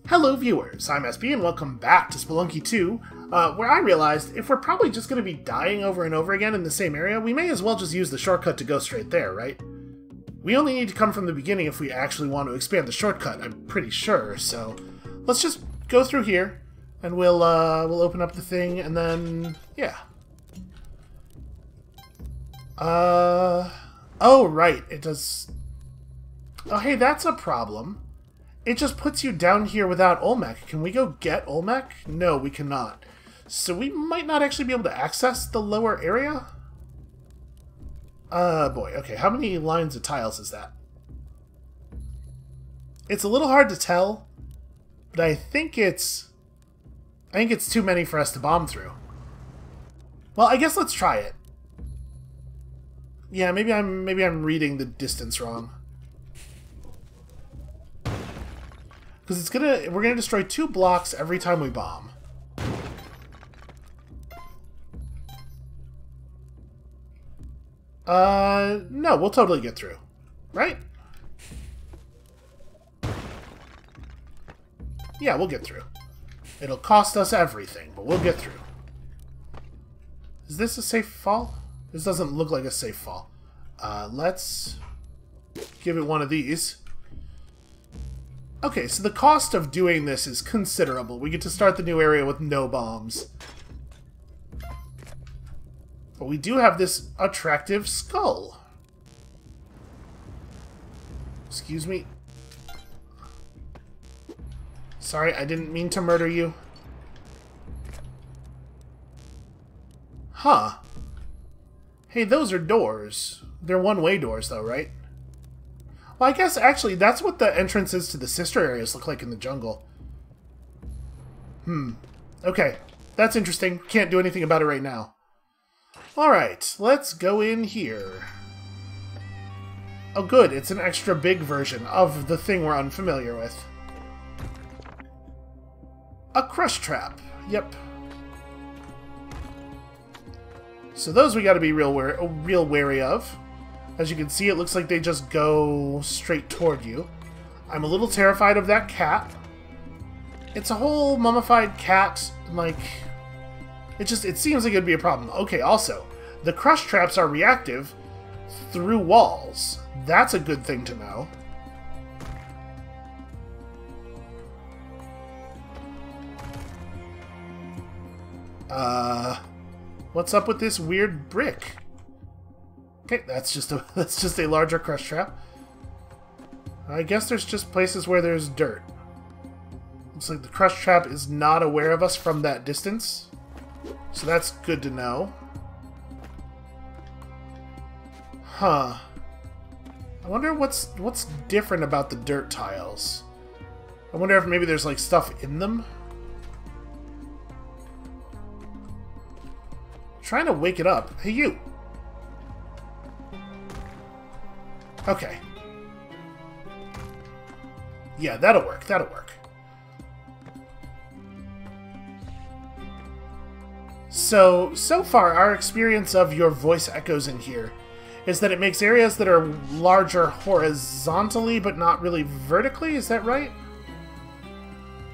Hello viewers, I'm SB and welcome back to Spelunky 2, where I realized if we're probably just going to be dying over and over again in the same area, we may as well just use the shortcut to go straight there, right? We only need to come from the beginning if we actually want to expand the shortcut, I'm pretty sure, so let's just go through here, and we'll open up the thing, and then, yeah. Oh right, it does... Oh hey, that's a problem. It just puts you down here without Olmec. Can we go get Olmec? No, we cannot. So we might not actually be able to access the lower area? Boy. Okay, how many lines of tiles is that? It's a little hard to tell, but I think it's too many for us to bomb through. Well, I guess let's try it. Yeah, maybe I'm reading the distance wrong. Because we're gonna destroy 2 blocks every time we bomb. No, we'll totally get through. Right? Yeah, we'll get through. It'll cost us everything, but we'll get through. Is this a safe fall? This doesn't look like a safe fall. Let's give it one of these. Okay, so the cost of doing this is considerable. We get to start the new area with no bombs. But we do have this attractive skull. Excuse me. Sorry, I didn't mean to murder you. Huh. Hey, those are doors. They're one-way doors, though, right? Well, I guess, actually, that's what the entrances to the sister areas look like in the jungle. Okay. That's interesting. Can't do anything about it right now. Alright, let's go in here. Oh, good. It's an extra big version of the thing we're unfamiliar with. A crush trap. Yep. So those we gotta be real wary of. As you can see, it looks like they just go straight toward you. I'm a little terrified of that cat. It's a whole mummified cat, like... It seems like it'd be a problem. Okay, also, the crush traps are reactive through walls. That's a good thing to know. What's up with this weird brick? Okay, that's just a larger crush trap. I guess there's just places where there's dirt. Looks like the crush trap is not aware of us from that distance. So that's good to know. Huh. I wonder what's different about the dirt tiles. I wonder if maybe there's like stuff in them. Trying to wake it up. Hey, you! Okay. Yeah, that'll work. That'll work. So far, our experience of your voice echoes in here is that it makes areas that are larger horizontally, but not really vertically. Is that right?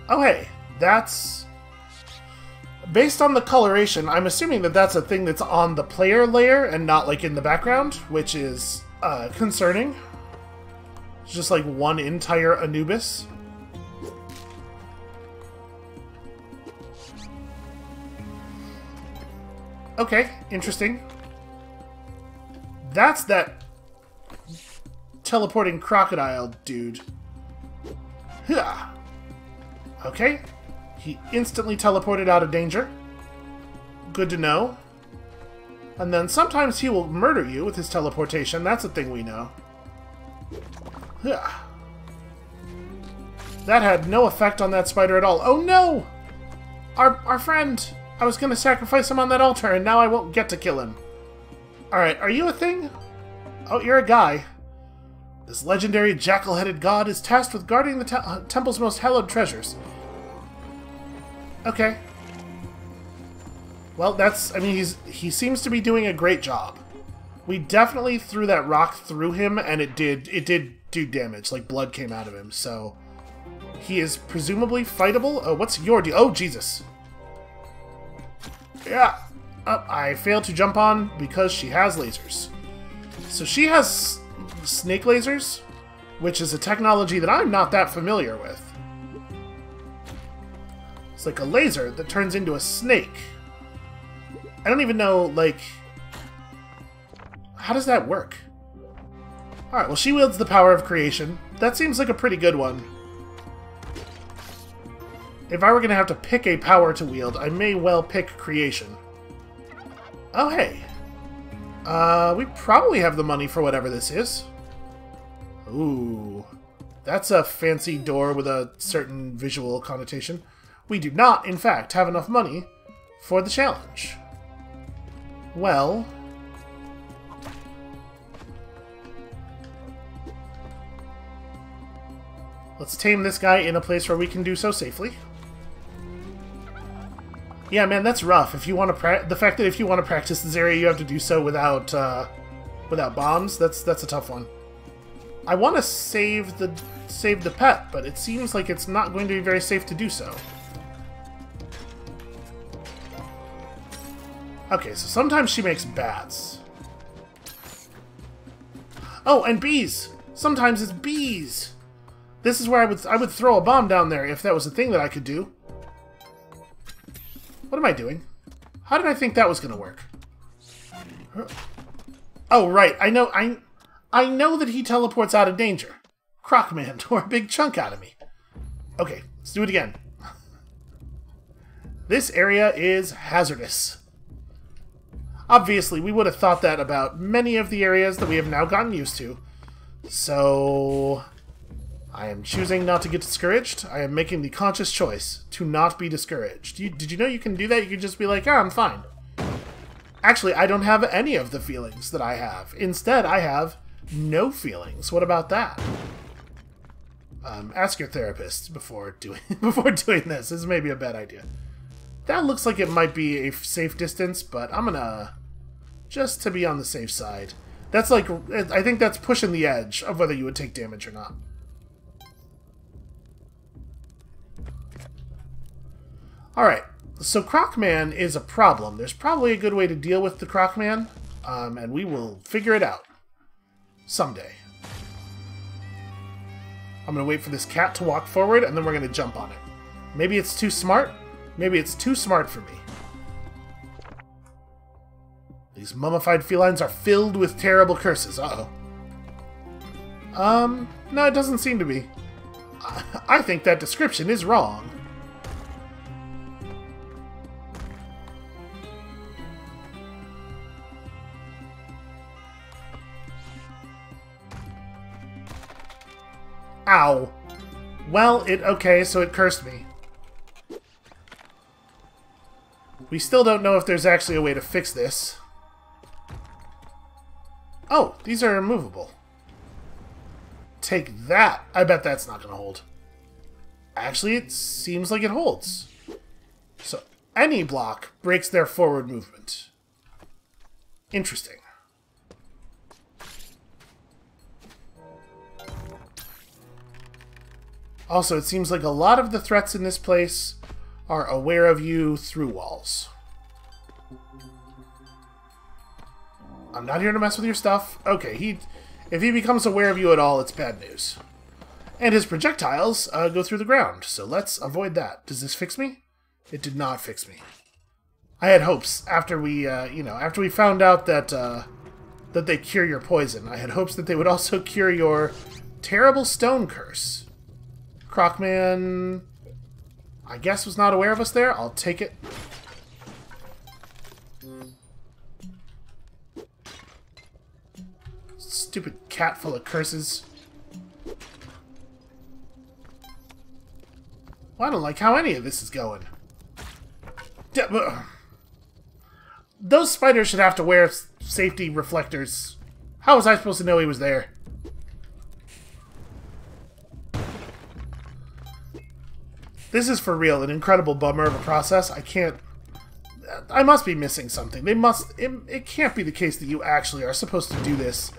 Oh, hey. That's... Based on the coloration, I'm assuming that that's a thing that's on the player layer and not, like, in the background, which is... concerning. It's just like one entire Anubis. Okay, interesting. That's that teleporting crocodile dude. Okay. He instantly teleported out of danger. Good to know. And then sometimes he will murder you with his teleportation. That's a thing we know. That had no effect on that spider at all. Oh no! Our friend! I was going to sacrifice him on that altar, and now I won't get to kill him. Alright, are you a thing? Oh, you're a guy. This legendary jackal-headed god is tasked with guarding the temple's most hallowed treasures. Okay. Well, I mean, he seems to be doing a great job. We definitely threw that rock through him, and it did do damage. Like, blood came out of him, so... He is presumably fightable. Oh, what's your deal? Oh, Jesus. Yeah. I failed to jump on because she has lasers. So she has snake lasers, which is a technology that I'm not that familiar with. It's like a laser that turns into a snake. I don't even know, like... How does that work? Alright, well, she wields the power of creation. That seems like a pretty good one. If I were going to have to pick a power to wield, I may well pick creation. Oh, hey. We probably have the money for whatever this is. Ooh. That's a fancy door with a certain visual connotation. We do not, in fact, have enough money for the challenge. Well... Let's tame this guy in a place where we can do so safely. Yeah, man, that's rough. If you want to the fact that if you want to practice this area, you have to do so without bombs. That's a tough one. I want to save the pet, but it seems like it's not going to be very safe to do so. Okay, so sometimes she makes bats. Oh, and bees. Sometimes it's bees. This is where I would throw a bomb down there if that was a thing that I could do. What am I doing? How did I think that was going to work? Oh, right. I know that he teleports out of danger. Crocman tore a big chunk out of me. Okay, let's do it again. This area is hazardous. Obviously, we would have thought that about many of the areas that we have now gotten used to. So... I am choosing not to get discouraged. I am making the conscious choice to not be discouraged. Did you know you can do that? You can just be like, oh, I'm fine. Actually, I don't have any of the feelings that I have. Instead, I have no feelings. What about that? Ask your therapist before doing this. This may be a bad idea. That looks like it might be a safe distance, but I'm gonna... just to be on the safe side. That's like... I think that's pushing the edge of whether you would take damage or not. Alright, so Crocman is a problem. There's probably a good way to deal with the Crocman, and we will figure it out. Someday. I'm going to wait for this cat to walk forward, and then we're going to jump on it. Maybe it's too smart. Maybe it's too smart for me. These mummified felines are filled with terrible curses. Uh-oh. No, it doesn't seem to be. I think that description is wrong. Ow. Well, okay, so it cursed me. We still don't know if there's actually a way to fix this. Oh, these are removable. Take that. I bet that's not going to hold. Actually, it seems like it holds. So, any block breaks their forward movement. Interesting. Also, it seems like a lot of the threats in this place are aware of you through walls. I'm not here to mess with your stuff. Okay, if he becomes aware of you at all, it's bad news. And his projectiles go through the ground, so let's avoid that. Does this fix me? It did not fix me. I had hopes after we, after we found out that that they cure your poison. I had hopes that they would also cure your terrible stone curse. Crocman, I guess, was not aware of us there. I'll take it. Stupid cat full of curses. Well, I don't like how any of this is going. Those spiders should have to wear safety reflectors. How was I supposed to know he was there? This is for real an incredible bummer of a process. I must be missing something. It can't be the case that you actually are supposed to do this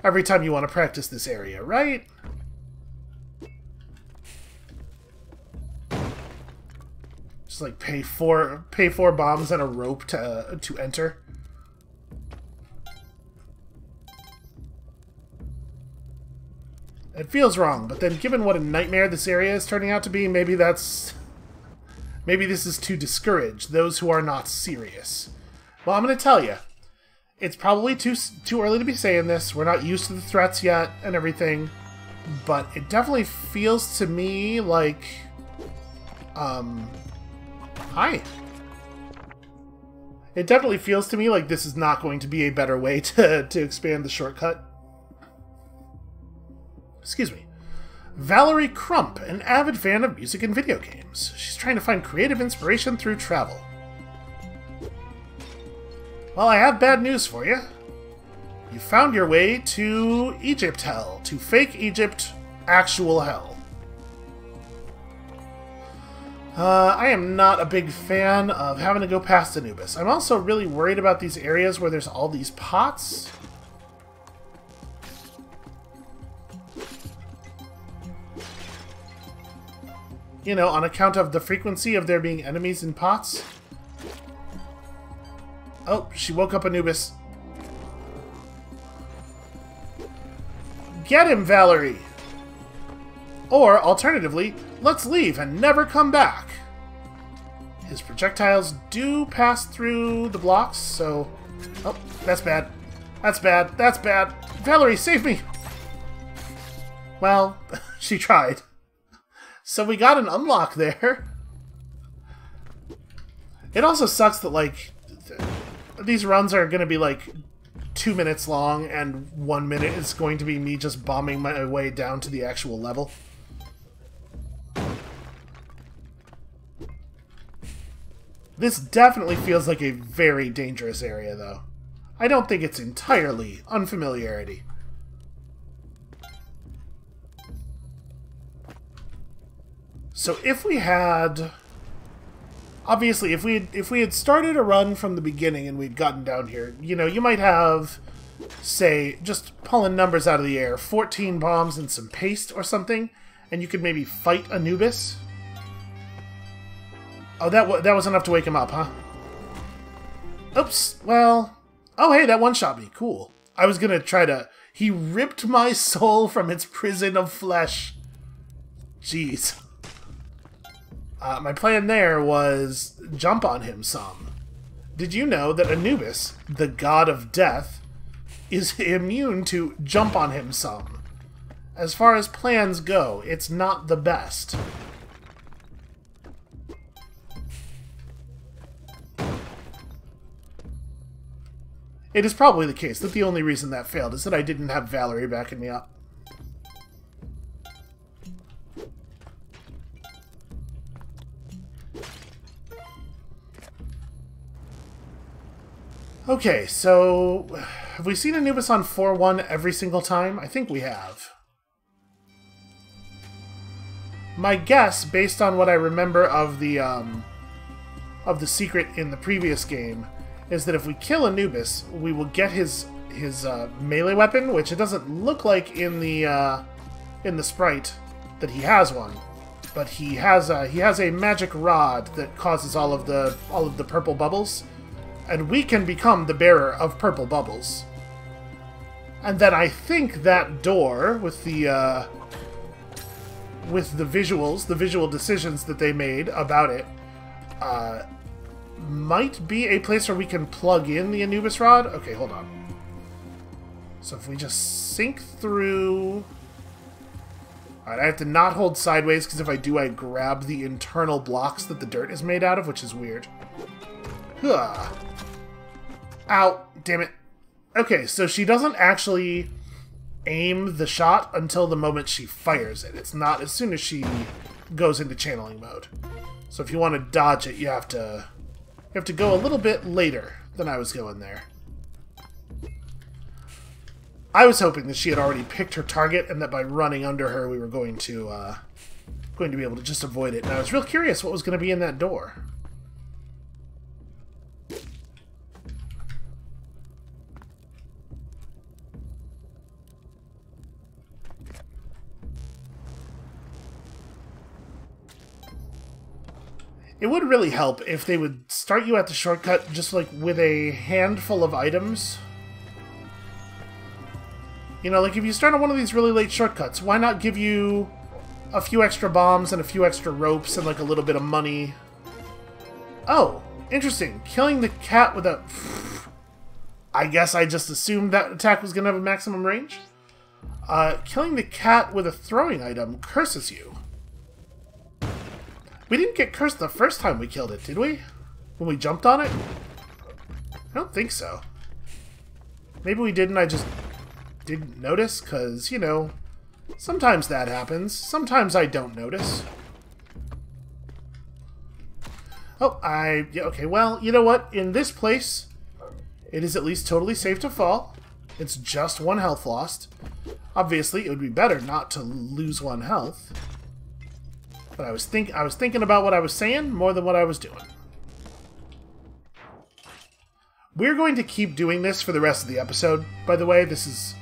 every time you want to practice this area, right? Just like pay four bombs and a rope to enter. It feels wrong, but then given what a nightmare this area is turning out to be, maybe this is to discourage those who are not serious. Well, I'm going to tell you, it's probably too early to be saying this. We're not used to the threats yet and everything, but it definitely feels to me like, hi. It definitely feels to me like this is not going to be a better way to expand the shortcut. Excuse me. Valerie Crump, an avid fan of music and video games. She's trying to find creative inspiration through travel. Well, I have bad news for you. You found your way to Egypt Hell, to fake Egypt, actual hell. I am not a big fan of having to go past Anubis. I'm also really worried about these areas where there's all these pots. You know, on account of the frequency of there being enemies in pots. Oh, she woke up Anubis. Get him, Valerie! Or, alternatively, let's leave and never come back. His projectiles do pass through the blocks, so... Oh, that's bad. That's bad. That's bad. Valerie, save me! Well, she tried. So we got an unlock there. It also sucks that, like, these runs are going to be, like, 2 minutes long, and 1 minute is going to be me just bombing my way down to the actual level. This definitely feels like a very dangerous area, though. I don't think it's entirely unfamiliarity. So if we had... Obviously, if we had started a run from the beginning and we'd gotten down here, you know, you might have, say, just pulling numbers out of the air, 14 bombs and some paste or something, and you could maybe fight Anubis. Oh, that was enough to wake him up, huh? Oops, well... Oh, hey, that one-shot me. Cool. I was gonna try to... He ripped my soul from its prison of flesh. Jeez. My plan there was jump on him some. Did you know that Anubis, the god of death, is immune to jump on him some? As far as plans go, it's not the best. It is probably the case that the only reason that failed is that I didn't have Valerie backing me up. Okay, so have we seen Anubis on 4-1 every single time? I think we have. My guess, based on what I remember of the secret in the previous game, is that if we kill Anubis, we will get his melee weapon, which it doesn't look like in the sprite that he has one, but he has a magic rod that causes all of the purple bubbles. And we can become the bearer of purple bubbles. And then I think that door, with the visuals, the visual decisions that they made about it, might be a place where we can plug in the Anubis rod. Okay, hold on. So if we just sink through... Alright, I have to not hold sideways, because if I do, I grab the internal blocks that the dirt is made out of, which is weird. Huh. Ow, damn it. Okay, so she doesn't actually aim the shot until the moment she fires it. It's not as soon as she goes into channeling mode. So if you want to dodge it, you have to go a little bit later than I was going there. I was hoping that she had already picked her target and that by running under her we were going to be able to just avoid it. And I was real curious what was going to be in that door. It would really help if they would start you at the shortcut just like with a handful of items. You know, like if you start on one of these really late shortcuts, why not give you a few extra bombs and a few extra ropes and like a little bit of money? Oh, interesting. Killing the cat with a... I guess I just assumed that attack was going to have a maximum range. Killing the cat with a throwing item curses you. We didn't get cursed the first time we killed it, did we? When we jumped on it? I don't think so. Maybe we didn't, I just didn't notice, because, you know, sometimes that happens. Sometimes I don't notice. Oh, yeah, okay, well, you know what? In this place, it is at least totally safe to fall. It's just 1 health lost. Obviously, it would be better not to lose 1 health. But I was thinking about what I was saying more than what I was doing. We're going to keep doing this for the rest of the episode. By the way, this is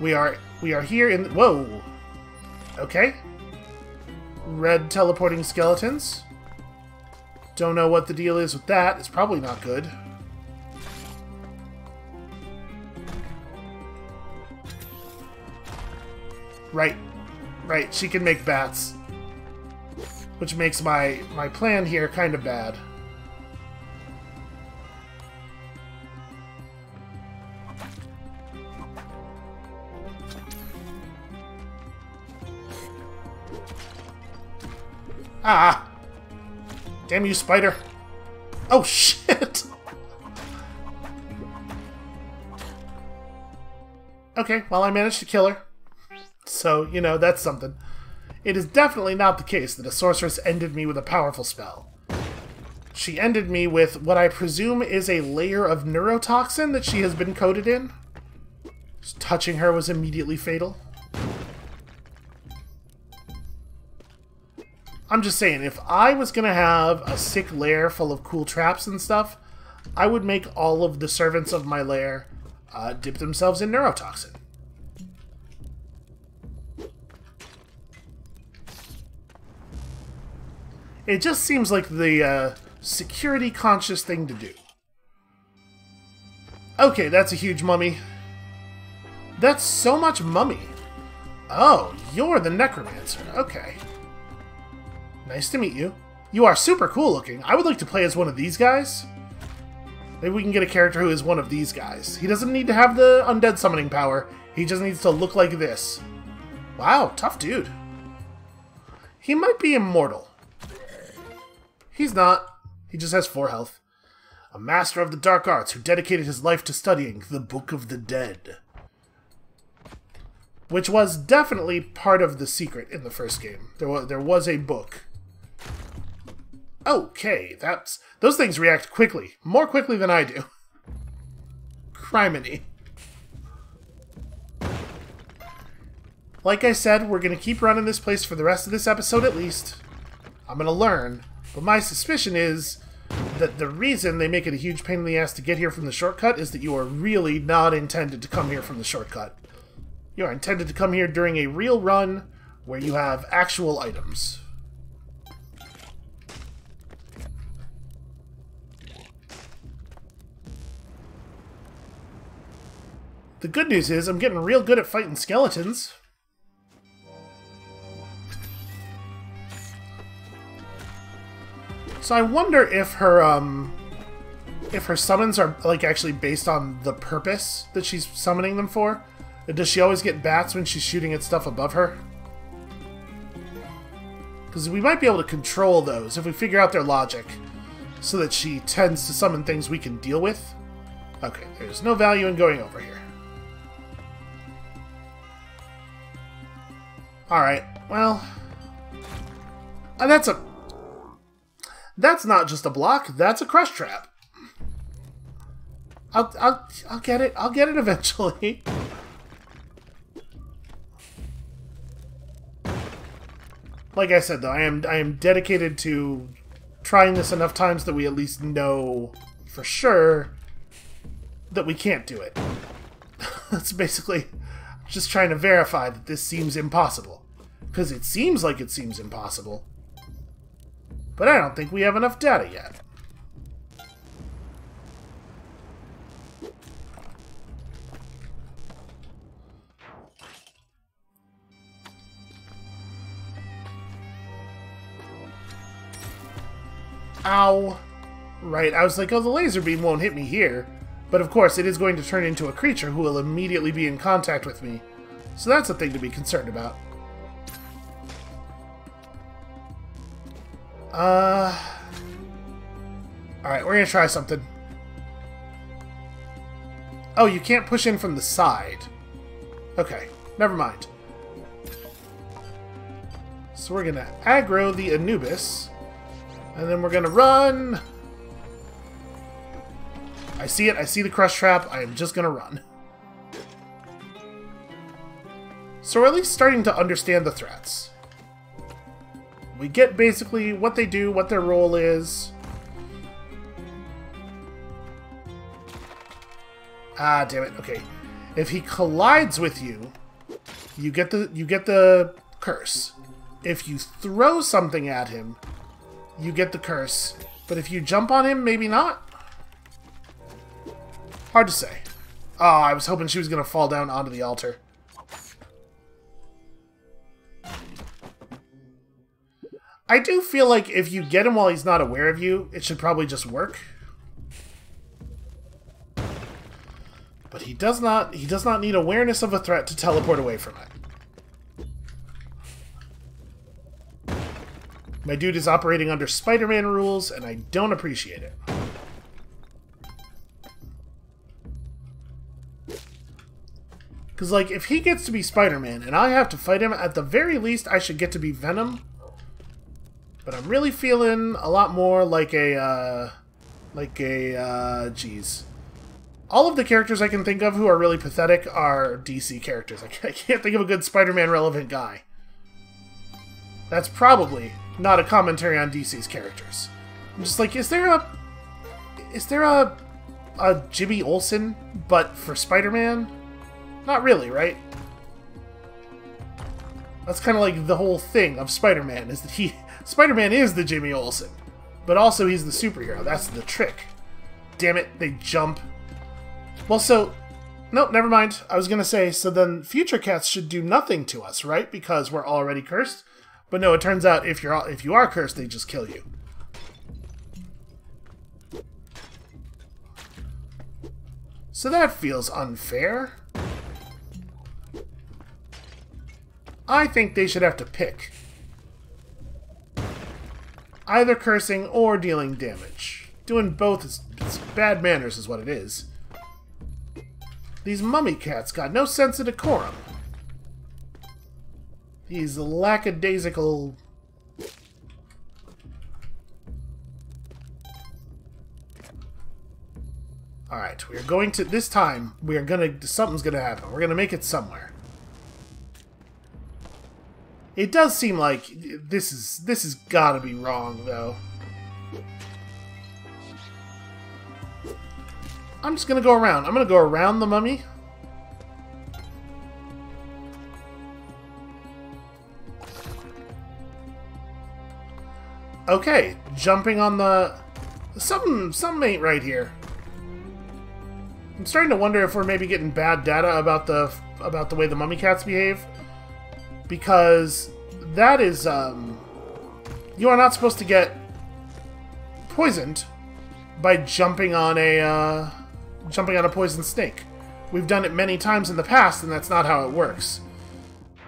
we are here in whoa. Okay. Red teleporting skeletons. Don't know what the deal is with that. It's probably not good. Right. Right, she can make bats. Which makes my plan here kind of bad. Ah! Damn you, spider! Oh, shit! Okay, well, I managed to kill her. So, you know, that's something. It is definitely not the case that a sorceress ended me with a powerful spell. She ended me with what I presume is a layer of neurotoxin that she has been coated in. Just touching her was immediately fatal. I'm just saying, if I was going to have a sick lair full of cool traps and stuff, I would make all of the servants of my lair dip themselves in neurotoxin. It just seems like the security-conscious thing to do. Okay, that's a huge mummy. That's so much mummy. Oh, you're the necromancer. Okay. Nice to meet you. You are super cool looking. I would like to play as one of these guys. Maybe we can get a character who is one of these guys. He doesn't need to have the undead summoning power. He just needs to look like this. Wow, tough dude. He might be immortal. He's not. He just has 4 health. A master of the dark arts who dedicated his life to studying the Book of the Dead. Which was definitely part of the secret in the first game. There was a book. Okay, those things react quickly. More quickly than I do. Criminy. Like I said, we're going to keep running this place for the rest of this episode at least. I'm going to learn. But my suspicion is that the reason they make it a huge pain in the ass to get here from the shortcut is that you are really not intended to come here from the shortcut. You are intended to come here during a real run where you have actual items. The good news is I'm getting real good at fighting skeletons. So I wonder if her summons are like actually based on the purpose that she's summoning them for. Does she always get bats when she's shooting at stuff above her? Because we might be able to control those if we figure out their logic, so that she tends to summon things we can deal with. Okay, there's no value in going over here. Alright, well... And that's not just a block, that's a crush trap. I'll get it. I'll get it eventually. Like I said, though, I am dedicated to trying this enough times that we at least know for sure that we can't do it. That's basically just trying to verify that this seems impossible. Because it seems like it seems impossible. But I don't think we have enough data yet. Ow. Right, I was like, oh, the laser beam won't hit me here. But of course, it is going to turn into a creature who will immediately be in contact with me. So that's a thing to be concerned about. Alright, we're gonna try something. Oh, you can't push in from the side. Okay, never mind. So we're gonna aggro the Anubis. And then we're gonna run. I see it. I see the crush trap. I am just gonna run. So we're at least starting to understand the threats. We get basically what they do, what their role is. Ah, damn it. Okay. If he collides with you, you get the curse. If you throw something at him, you get the curse. But if you jump on him, maybe not? Hard to say. Oh, I was hoping she was going to fall down onto the altar. I do feel like if you get him while he's not aware of you, it should probably just work. But he does not need awareness of a threat to teleport away from it. My dude is operating under Spider-Man rules, and I don't appreciate it. Because, like, if he gets to be Spider-Man and I have to fight him, at the very least, I should get to be Venom. But I'm really feeling a lot more like geez. All of the characters I can think of who are really pathetic are DC characters. I can't think of a good Spider-Man relevant guy. That's probably not a commentary on DC's characters. I'm just like, is there a Jimmy Olsen, but for Spider-Man? Not really, right? That's kind of like the whole thing of Spider-Man, is that Spider-Man is the Jimmy Olsen, but also he's the superhero. That's the trick. Damn it, they jump. Well, so... Nope, never mind. I was gonna say, so then future cats should do nothing to us, right? Because we're already cursed? But no, it turns out if you are cursed, they just kill you. So that feels unfair. I think they should have to pick. Either cursing or dealing damage. Doing both is bad manners is what it is. These mummy cats got no sense of decorum. These lackadaisical... Alright, we're going to... This time, we are gonna... Something's gonna happen. We're gonna make it somewhere. It does seem like this has gotta be wrong, though. I'm just gonna go around. I'm gonna go around the mummy. Okay, jumping on the... Something ain't right here. I'm starting to wonder if we're maybe getting bad data about the way the mummy cats behave. Because that is, you are not supposed to get poisoned by jumping on a poisoned snake. We've done it many times in the past, and that's not how it works.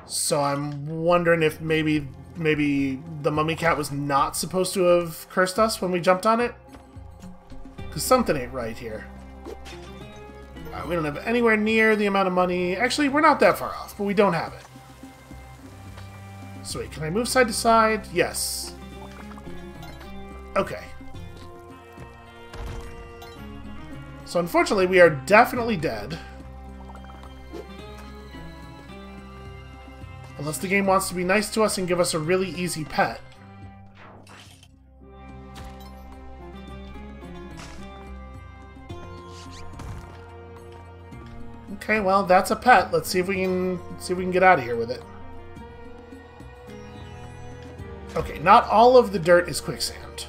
So I'm wondering if maybe the mummy cat was not supposed to have cursed us when we jumped on it? Because something ain't right here. Alright, we don't have anywhere near the amount of money. Actually, we're not that far off, but we don't have it. So wait, can I move side to side? Yes. Okay. So unfortunately, we are definitely dead. Unless the game wants to be nice to us and give us a really easy pet. Okay, well, that's a pet. Let's see if we can get out of here with it. Okay, not all of the dirt is quicksand.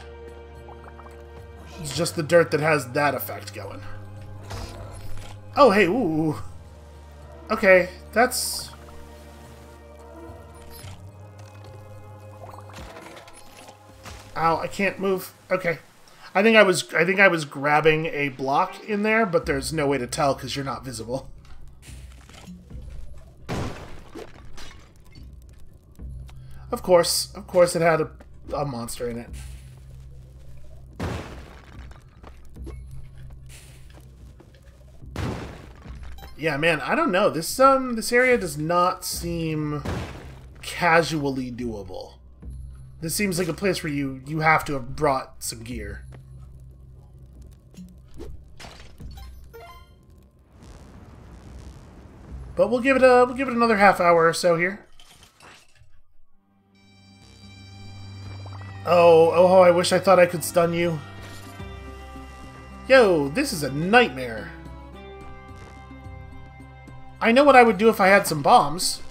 It's just the dirt that has that effect going. Oh, hey, ooh. Okay, that's... Ow, I can't move. Okay. I think I was grabbing a block in there, but there's no way to tell because you're not visible. Of course it had a monster in it. Yeah, man, I don't know. This area does not seem casually doable. This seems like a place where you have to have brought some gear. But we'll give it another half hour or so here. Oh, I wish I thought I could stun you. Yo, this is a nightmare. I know what I would do if I had some bombs.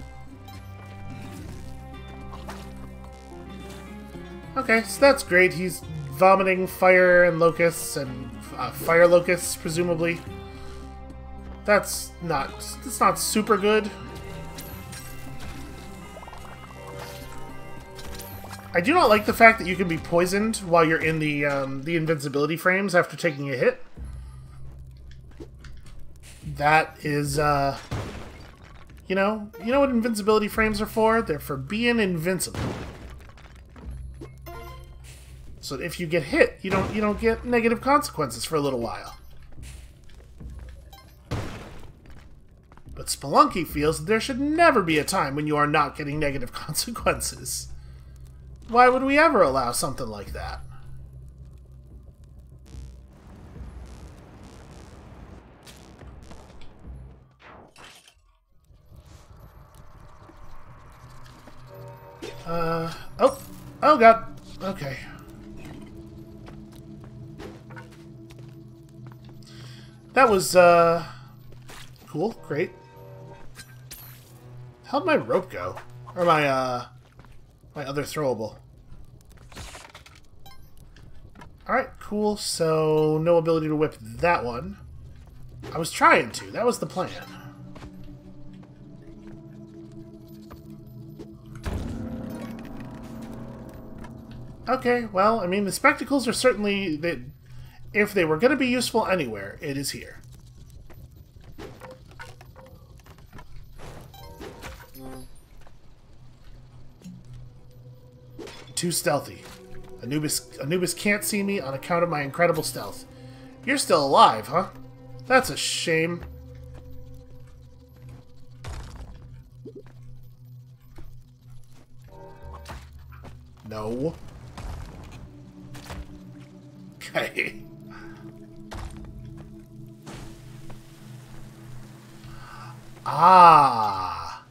Okay, so that's great. He's vomiting fire and locusts and fire locusts, presumably. That's not super good. I do not like the fact that you can be poisoned while you're in the invincibility frames after taking a hit. That is, you know what invincibility frames are for? They're for being invincible. So if you get hit, you don't get negative consequences for a little while. But Spelunky feels that there should never be a time when you are not getting negative consequences. Why would we ever allow something like that? Oh god. Okay. That was, cool. Great. How'd my rope go? Or my, my other throwable. Alright, cool. So, no ability to whip that one. I was trying to. That was the plan. Okay, well, I mean, the spectacles are certainly... if they were going to be useful anywhere, it is here. Too stealthy. Anubis can't see me on account of my incredible stealth. You're still alive, huh? That's a shame. No. Okay. Ah.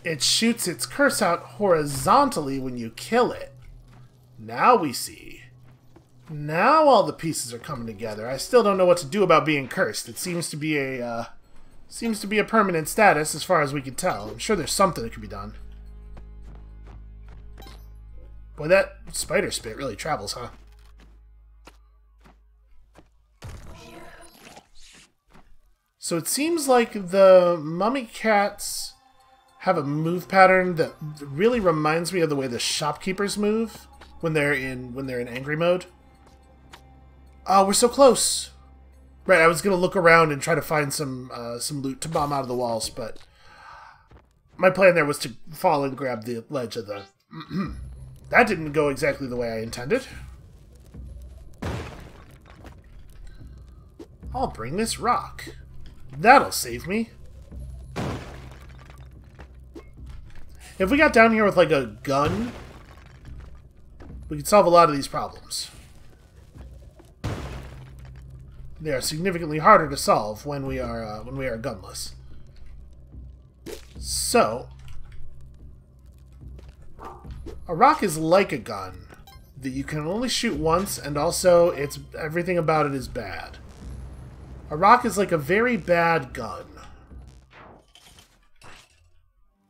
It shoots its curse out horizontally when you kill it. Now we see. Now all the pieces are coming together. I still don't know what to do about being cursed. It seems to be a permanent status as far as we can tell. I'm sure there's something that can be done. Boy, that spider spit really travels, huh? So it seems like the mummy cats have a move pattern that really reminds me of the way the shopkeepers move when they're in angry mode. Oh, we're so close. Right, I was gonna look around and try to find some loot to bomb out of the walls, but my plan there was to fall and grab the ledge of the. That didn't go exactly the way I intended. I'll bring this rock. That'll save me. If we got down here with, like, a gun, we could solve a lot of these problems. They are significantly harder to solve when we are gunless. So, a rock is like a gun that you can only shoot once, and also everything about it is bad. A rock is like a very bad gun.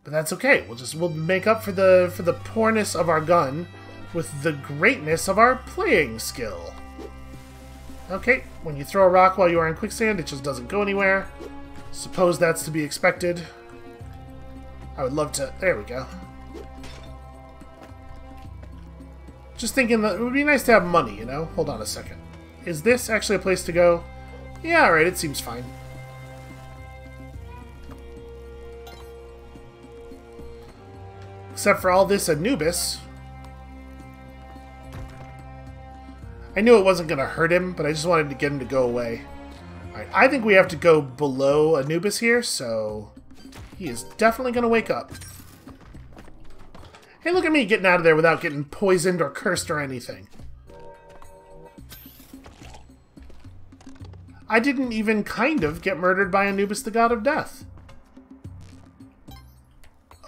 But that's okay. We'll make up for the poorness of our gun with the greatness of our playing skill. Okay, when you throw a rock while you are in quicksand, it just doesn't go anywhere. Suppose that's to be expected. I would love to... There we go. Just thinking that it would be nice to have money, you know? Hold on a second. Is this actually a place to go? Yeah, alright, it seems fine. Except for all this Anubis. I knew it wasn't going to hurt him, but I just wanted to get him to go away. Alright, I think we have to go below Anubis here, so... He is definitely going to wake up. Hey, look at me getting out of there without getting poisoned or cursed or anything. I didn't even kind of get murdered by Anubis, the god of death.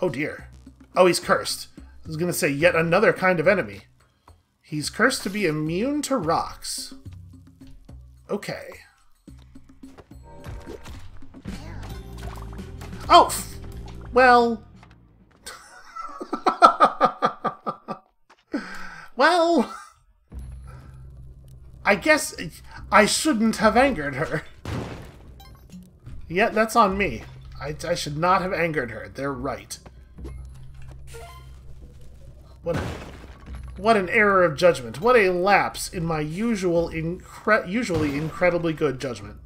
Oh dear. Oh, he's cursed. I was going to say yet another kind of enemy. He's cursed to be immune to rocks. Okay. Oh! Well... Well... I guess I shouldn't have angered her. Yeah, that's on me. I should not have angered her. They're right. What an error of judgment. What a lapse in my usually incredibly good judgment.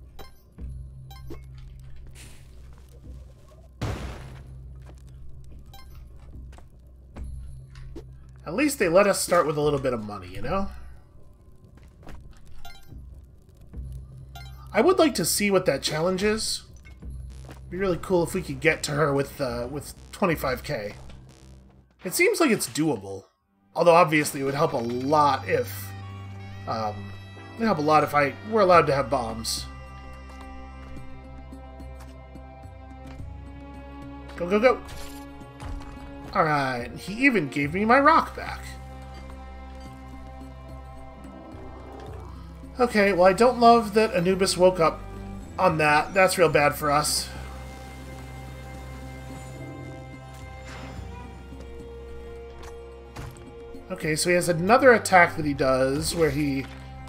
At least they let us start with a little bit of money, you know? I would like to see what that challenge is. It'd be really cool if we could get to her with 25k. It seems like it's doable. Although obviously it would help a lot if I were allowed to have bombs. Go, go, go! Alright, he even gave me my rock back. Okay, well I don't love that Anubis woke up on that. That's real bad for us. Okay, so he has another attack that he does where he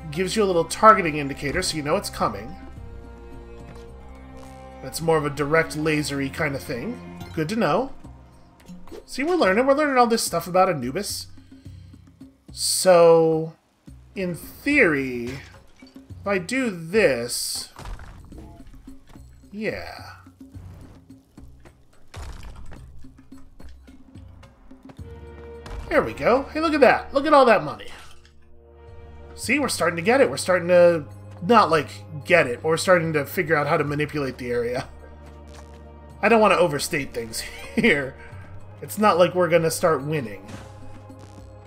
gives you a little targeting indicator so you know it's coming. That's more of a direct lasery kind of thing. Good to know. See, we're learning all this stuff about Anubis. So, in theory, if I do this... Yeah. There we go. Hey, look at that. Look at all that money. See, we're starting to get it. We're starting to, not like get it, but we're starting to figure out how to manipulate the area. I don't want to overstate things here. It's not like we're going to start winning.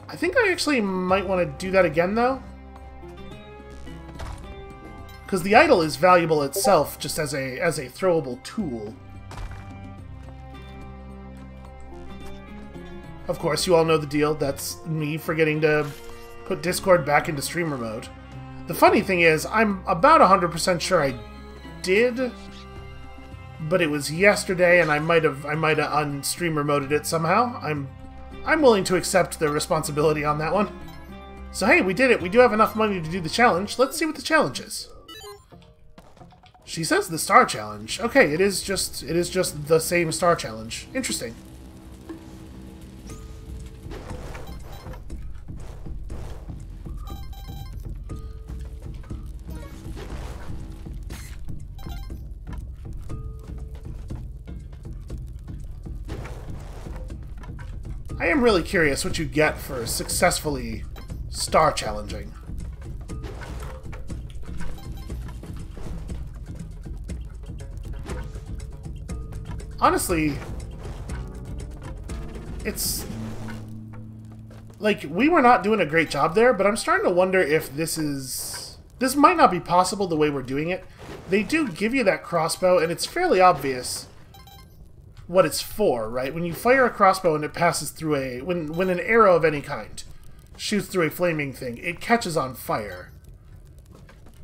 I think I actually might want to do that again, though. Because the idol is valuable itself, just as a throwable tool. Of course, you all know the deal. That's me forgetting to put Discord back into streamer mode. The funny thing is, I'm about 100% sure I did, but it was yesterday, and I might have unstreamer moded it somehow. I'm willing to accept the responsibility on that one. So hey, we did it. We do have enough money to do the challenge. Let's see what the challenge is. She says the star challenge. Okay, it is just the same star challenge. Interesting. I am really curious what you get for successfully star challenging. Honestly, it's like we were not doing a great job there, but I'm starting to wonder if this might not be possible the way we're doing it. They do give you that crossbow, and it's fairly obvious what it's for, right? When you fire a crossbow and it passes through when an arrow of any kind shoots through a flaming thing, it catches on fire.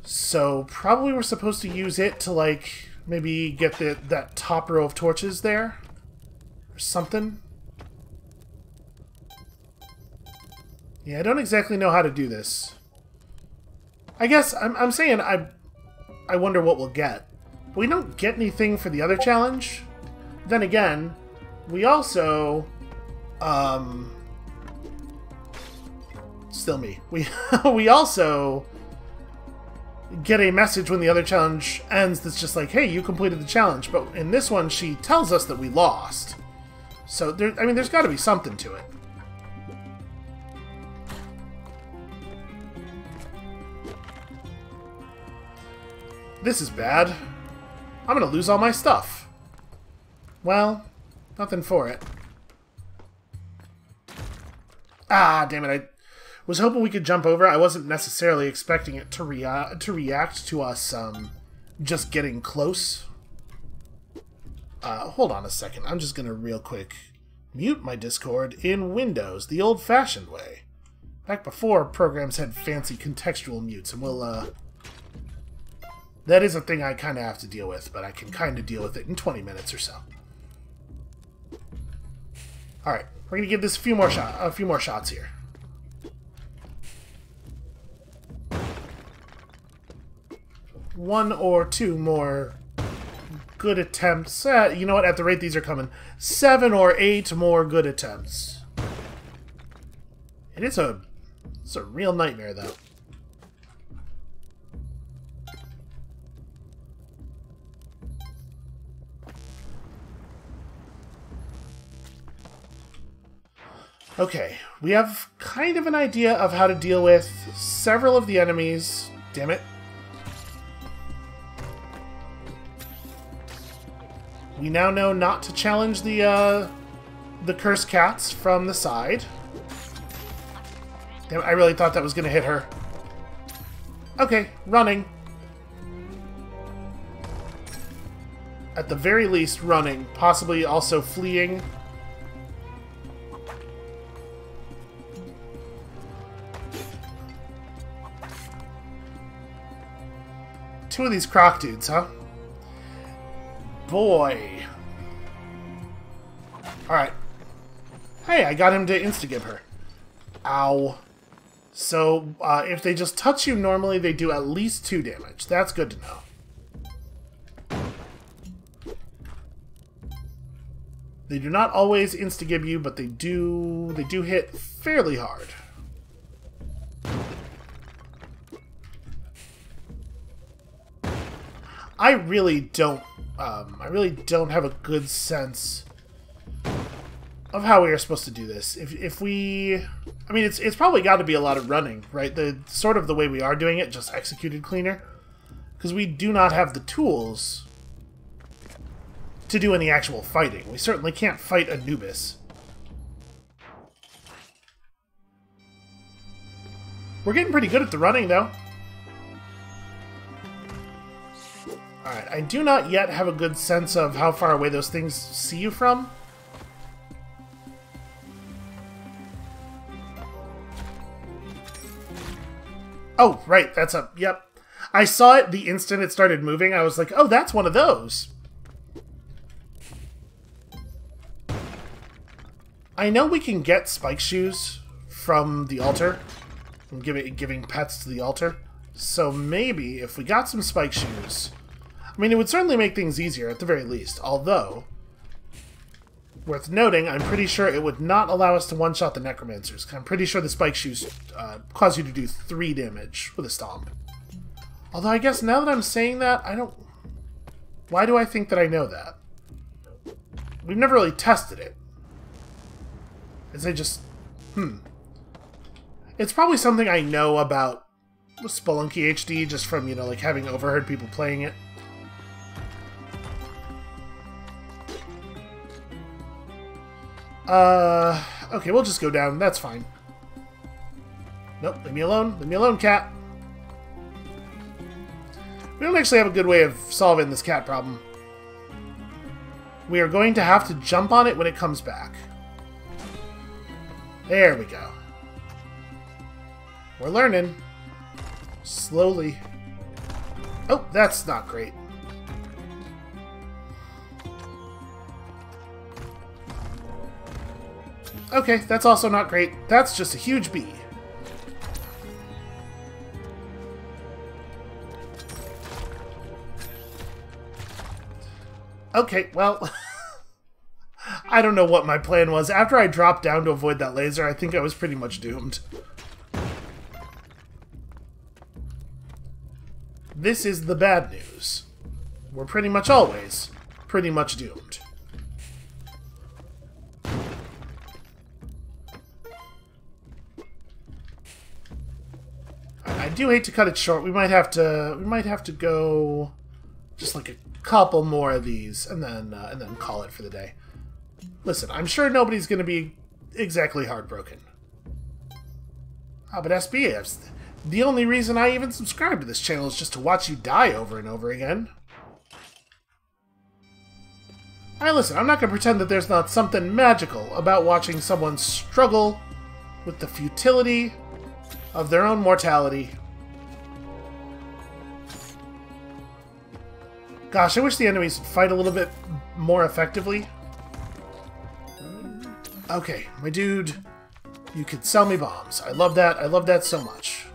So probably we're supposed to use it to, like, maybe get that top row of torches there or something. Yeah, I don't exactly know how to do this. I guess I'm saying I wonder what we'll get. We don't get anything for the other challenge. Then again, we also still me. We also get a message when the other challenge ends that's just like, hey, you completed the challenge. But in this one, she tells us that we lost. So there's got to be something to it. This is bad. I'm gonna lose all my stuff. Well, nothing for it. Ah, damn it. I was hoping we could jump over. I wasn't necessarily expecting it to react to us just getting close. Hold on a second. I'm just gonna real quick mute my Discord in Windows, the old-fashioned way. Back before programs had fancy contextual mutes, and we'll, that is a thing I kind of have to deal with, but I can kind of deal with it in 20 minutes or so. Alright, we're going to give this a few more shots here. One or two more good attempts. You know what? At the rate these are coming, 7 or 8 more good attempts. It's a real nightmare, though. Okay, we have kind of an idea of how to deal with several of the enemies. Damn it. We now know not to challenge the cursed cats from the side. Damn, I really thought that was going to hit her. Okay, running. At the very least, running. Possibly also fleeing. Two of these croc dudes, huh? Boy. Alright. Hey, I got him to insta-gib her. Ow. So, if they just touch you normally, they do at least 2 damage. That's good to know. They do not always insta-gib you, but they do hit fairly hard. I really don't have a good sense of how we are supposed to do this. If we, I mean, it's probably got to be a lot of running, right? The sort of the way we are doing it, just executed cleaner, because we do not have the tools to do any actual fighting. We certainly can't fight Anubis. We're getting pretty good at the running, though. Alright, I do not yet have a good sense of how far away those things see you from. Oh, right, that's a... Yep. I saw it the instant it started moving. I was like, oh, that's one of those. I know we can get spike shoes from the altar. From giving pets to the altar. So maybe if we got some spike shoes... I mean, it would certainly make things easier, at the very least. Although, worth noting, I'm pretty sure it would not allow us to one-shot the necromancers. I'm pretty sure the spike shoes cause you to do 3 damage with a stomp. Although, I guess now that I'm saying that, I don't... Why do I think that I know that? We've never really tested it. Is I just... It's probably something I know about Spelunky HD, just from, you know, like, having overheard people playing it. Okay, we'll just go down. That's fine. Nope, leave me alone. Leave me alone, cat. We don't actually have a good way of solving this cat problem. We are going to have to jump on it when it comes back. There we go. We're learning. Slowly. Oh, that's not great. Okay, that's also not great. That's just a huge bee. Okay, well... I don't know what my plan was. After I dropped down to avoid that laser, I think I was pretty much doomed. This is the bad news. We're pretty much always pretty much doomed. I do hate to cut it short. We might have to go just like a couple more of these and then call it for the day. Listen, I'm sure nobody's going to be exactly heartbroken. Ah, but SB, the only reason I even subscribe to this channel is just to watch you die over and over again. Alright, listen, I'm not going to pretend that there's not something magical about watching someone struggle with the futility of their own mortality. Gosh, I wish the enemies would fight a little bit more effectively. Okay, my dude, you could sell me bombs. I love that. I love that so much.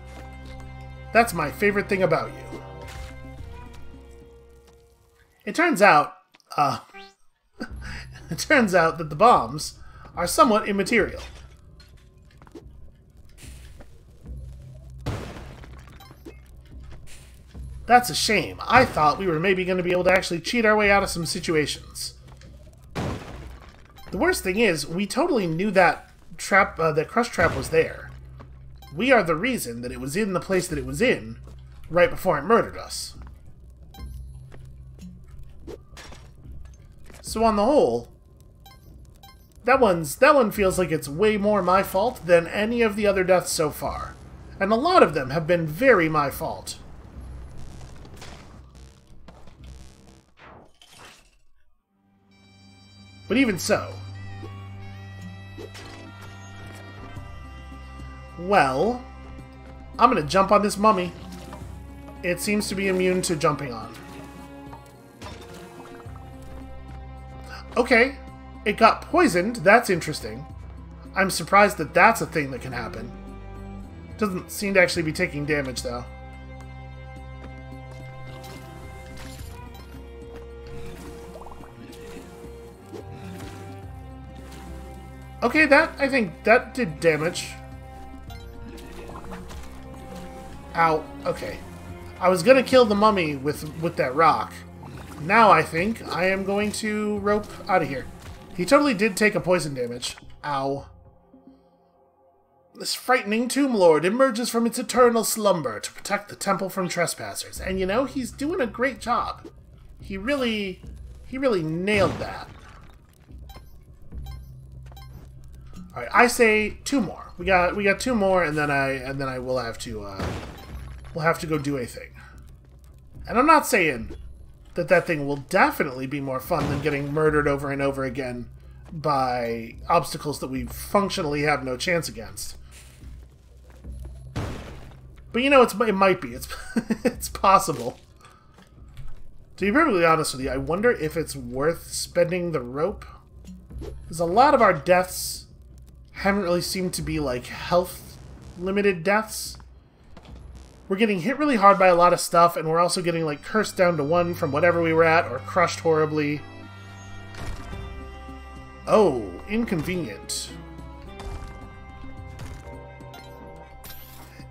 That's my favorite thing about you. It turns out, it turns out that the bombs are somewhat immaterial. That's a shame. I thought we were maybe going to be able to actually cheat our way out of some situations. The worst thing is, we totally knew that trap, that crush trap was there. We are the reason that it was in the place that it was in right before it murdered us. So on the whole, that one feels like it's way more my fault than any of the other deaths so far. And a lot of them have been very my fault. But even so... Well... I'm gonna jump on this mummy. It seems to be immune to jumping on. Okay. It got poisoned. That's interesting. I'm surprised that that's a thing that can happen. Doesn't seem to actually be taking damage, though. Okay, I think that did damage. Ow. Okay. I was gonna kill the mummy with that rock. Now I think I am going to rope out of here. He totally did take a poison damage. Ow. This frightening tomb lord emerges from its eternal slumber to protect the temple from trespassers. And you know, he's doing a great job. He really nailed that. Alright, I say 2 more. We got 2 more, and then I will have to we'll have to go do a thing. And I'm not saying that thing will definitely be more fun than getting murdered over and over again by obstacles that we functionally have no chance against. But you know, it might be. It's possible. To be perfectly honest with you, I wonder if it's worth spending the rope. Because a lot of our deaths haven't really seemed to be like health-limited deaths. We're getting hit really hard by a lot of stuff, and we're also getting like cursed down to 1 from whatever we were at, or crushed horribly. Oh, inconvenient.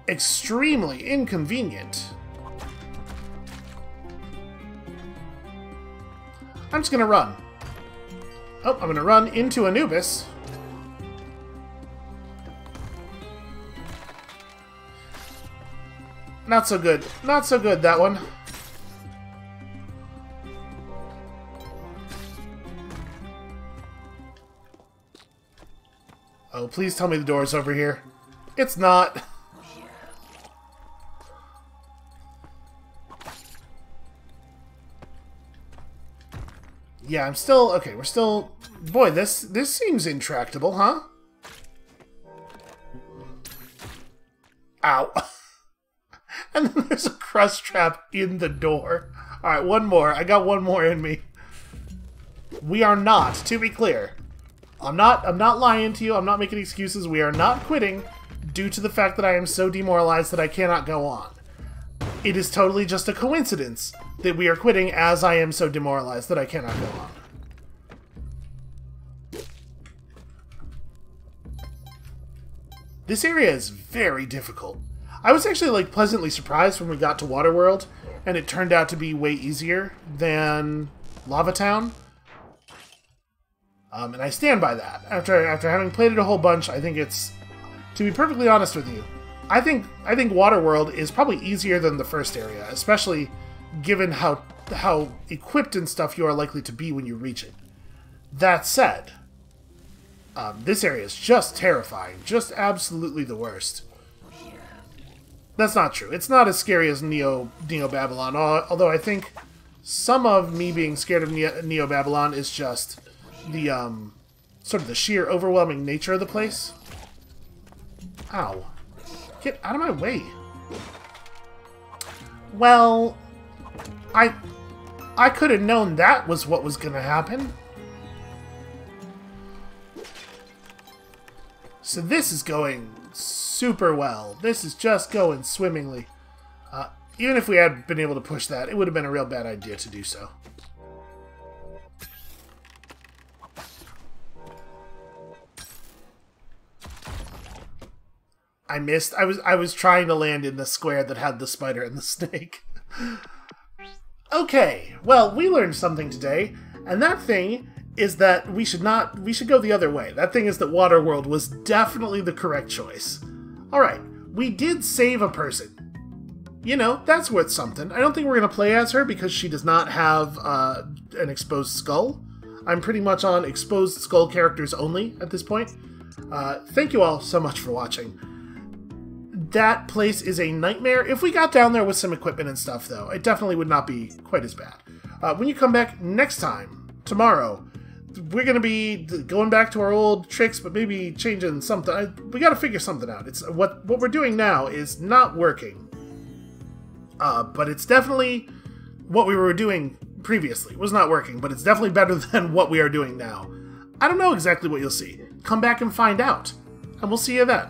Extremely inconvenient. I'm just gonna run. Oh, I'm gonna run into Anubis. Not so good. Not so good, that one. Oh, please tell me the door's over here. It's not. Yeah, I'm still... Okay, we're still... Boy, this seems intractable, huh? Ow. And then there's a crust trap in the door. Alright, 1 more. I got 1 more in me. We are not, to be clear. I'm not lying to you. I'm not making excuses. We are not quitting due to the fact that I am so demoralized that I cannot go on. it is totally just a coincidence that we are quitting as I am so demoralized that I cannot go on. This area is very difficult. I was actually like pleasantly surprised when we got to Waterworld, and it turned out to be way easier than Lava Town. And I stand by that. After having played it a whole bunch, I think it's, to be perfectly honest with you, I think Waterworld is probably easier than the first area, especially given how equipped and stuff you are likely to be when you reach it. That said, this area is just terrifying, just absolutely the worst. That's not true. It's not as scary as Neo Babylon, although I think some of me being scared of Neo Babylon is just the sort of the sheer overwhelming nature of the place. Ow. Get out of my way. Well, I could have known that was what was going to happen. So this is going super well. This is just going swimmingly. Even if we had been able to push that, it would have been a real bad idea to do so. I missed. I was trying to land in the square that had the spider and the snake. Okay, well, we learned something today, and that thing is that we should go the other way. That thing is that Waterworld was definitely the correct choice. Alright, we did save a person. You know, that's worth something. I don't think we're going to play as her because she does not have an exposed skull. I'm pretty much on exposed skull characters only at this point. Thank you all so much for watching. That place is a nightmare. If we got down there with some equipment and stuff, though, it definitely would not be quite as bad. When you come back next time, tomorrow, we're going to be going back to our old tricks, but maybe changing something. We got to figure something out. It's what we're doing now is not working. But it's definitely what we were doing previously. It was not working, but it's definitely better than what we are doing now. I don't know exactly what you'll see. Come back and find out. And we'll see you then.